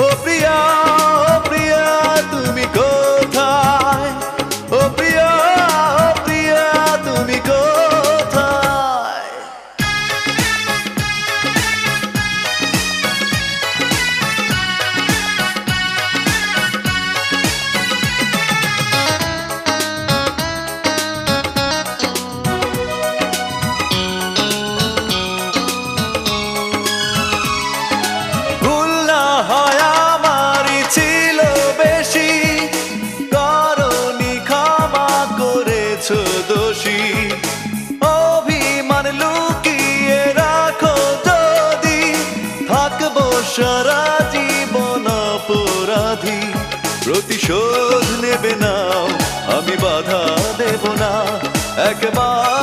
ও প্রিয়া, ও প্রিয়া তুমি কোথায়? ও প্রিয়া, ও প্রিয়া তুমি কোথায়? ভুল না হয় আমারই ছিল বেশি, করনি ক্ষমা করেছো দোষী। অভিমান লুকিয়ে রাখো যদি, থাকবো সারা জীবন অপরাধী। প্রতিশোধ নেবে নাও, আমি বাধা দেব না, একবার